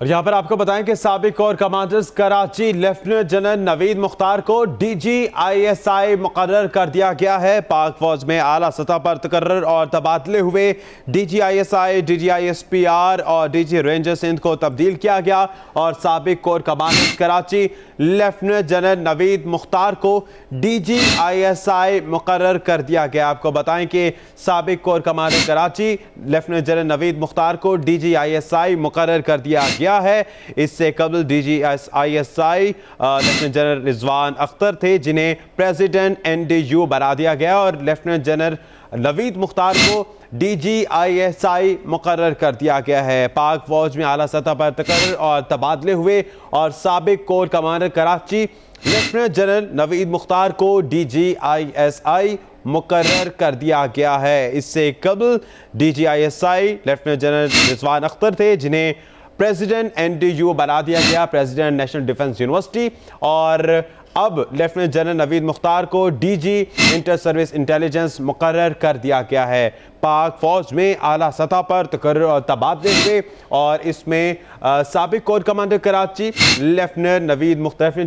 और यहाँ पर आपको बताएं कि साबिक core commanders Karachi lieutenant general Naveed Mukhtar को DGISI मुकर्रर कर दिया गया है। पाक फौज में आला सतह पर तकर्रर और तबादले हुए। DGISI, DGISPR और DG रेंजर सिंध को तब्दील किया गया और साबिक core commanders Karachi lieutenant general Naveed Mukhtar को DGISI मुकर्रर कर दिया गया। आपको बताएं कि साबिक core commander Karachi lieutenant general Naveed Mukhtar को DGISI मुकर्रर कर दिया गया है। इससे कबल DGISI lieutenant general Rizwan Akhtar थे, जिन्हें प्रेसिडेंट NDU बना दिया गया और लेफ्टिनेंट जनरल नवीद मुख्तार को DGISI मुकर्रर कर दिया गया है। पाक फौज में आला सतह पर तकर्रर और तबादले हुए और साबिक core commander Karachi lieutenant general Naveed Mukhtar को DGISI मुकर्रर कर दिया गया है। इससे कबल DGISI lieutenant general Rizwan Akhtar थे, जिन्हें प्रेसिडेंट NDU बना दिया गया, प्रेसिडेंट नेशनल डिफेंस यूनिवर्सिटी, और अब लेफ्टिनेंट जनरल नवीद मुख्तार को DG इंटर सर्विस इंटेलिजेंस मुकर्रर कर दिया गया है। पाक फौज में आला सतह पर तकर्रर और तबादले हुए और इसमें साबिक core commander Karachi lieutenant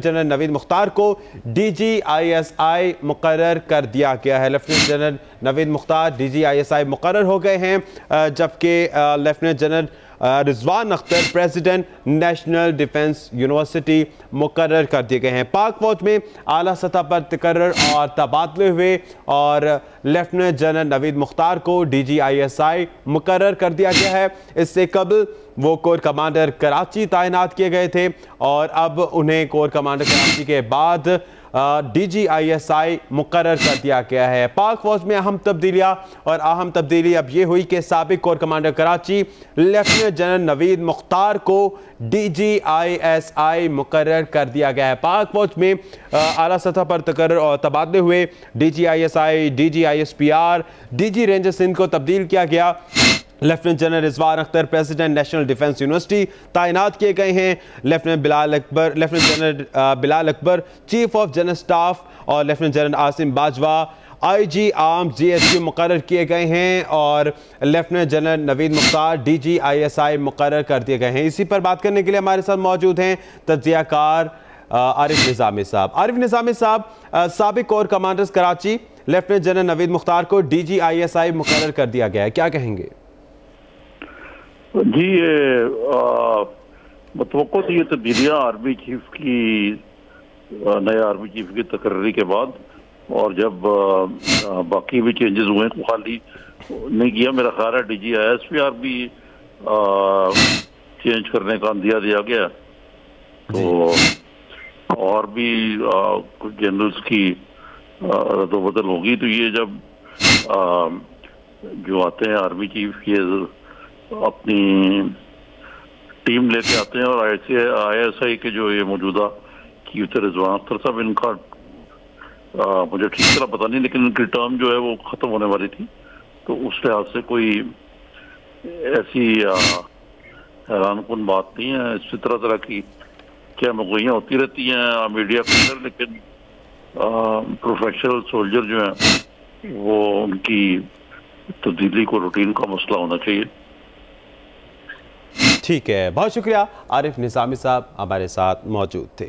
general Naveed Mukhtar को DGISI मुकर्रर कर दिया गया है। Lieutenant general Naveed Mukhtar DGISI मुकर्रर हो गए हैं, जबकि lieutenant general Rizwan Akhtar president national defence university मुकर्रर कर दिए गए हैं। पाक फौज में आला सतह पर तकर्रर और तबादले हुए और लेफ्टिनेंट जनरल नवीद मुख्तार को DGISI मुकर्रर कर दिया गया है। इससे कबल वो कोर कमांडर कराची तैनात किए गए थे और अब उन्हें कोर कमांडर कराची के बाद DGISI मुकर्रर कर दिया गया है। पाक फौज में अहम तब्दीलियाँ और अहम तब्दीली अब ये हुई कि साबिक core commander Karachi lieutenant general Naveed Mukhtar को DGISI मुकर्रर कर दिया गया है। पाक फौज में आला सतह पर तकर्रर और तबादले हुए। DGISI, DGISPR, DG ranger Sindh को तब्दील किया गया। Lieutenant general Rizwan Akhtar president national defence university तैनात किए गए हैं। Lieutenant general Bilal Akbar chief of general staff और lieutenant general Asim Bajwa IG arms GSU मुकर्रर किए गए हैं और lieutenant general Naveed Mukhtar DGISI मुकर्रर कर दिए गए हैं। इसी पर बात करने के लिए हमारे साथ मौजूद हैं तज्जियाकार आरिफ निज़ामी साहब। आरिफ निज़ामी साहब, साबिक core commanders Karachi lieutenant general Naveed Mukhtar को DGISI मुकर्रर कर दिया गया है, क्या कहेंगे? जी, मतवक्को थी ये तब्दीलियाँ आर्मी चीफ की, नए आर्मी चीफ की तकर्री के बाद, और जब बाकी भी चेंजेस हुए तो खाली नहीं किया। मेरा ख्याल है DGISPR भी चेंज करने का अंदिया दिया गया, तो और भी कुछ जनरल्स की रद्दोबदल होगी। तो ये जब जो आते हैं आर्मी चीफ, ये अपनी टीम लेके आते हैं और ISI के जो ये मौजूदा चीफ रिजवान अख्तर साहब, इनका मुझे ठीक तरह पता नहीं, लेकिन इनकी टर्म जो है वो खत्म होने वाली थी, तो उस लिहाज से कोई ऐसी हैरानकुन बात नहीं है। इसी तरह की क्या मगोइयाँ होती रहती हैं मीडिया के अंदर, लेकिन प्रोफेशनल सोल्जर जो हैं वो उनकी तब्दीली को रूटीन का मसला होना चाहिए। ठीक है, बहुत शुक्रिया। आरिफ निज़ामी साहब हमारे साथ मौजूद थे।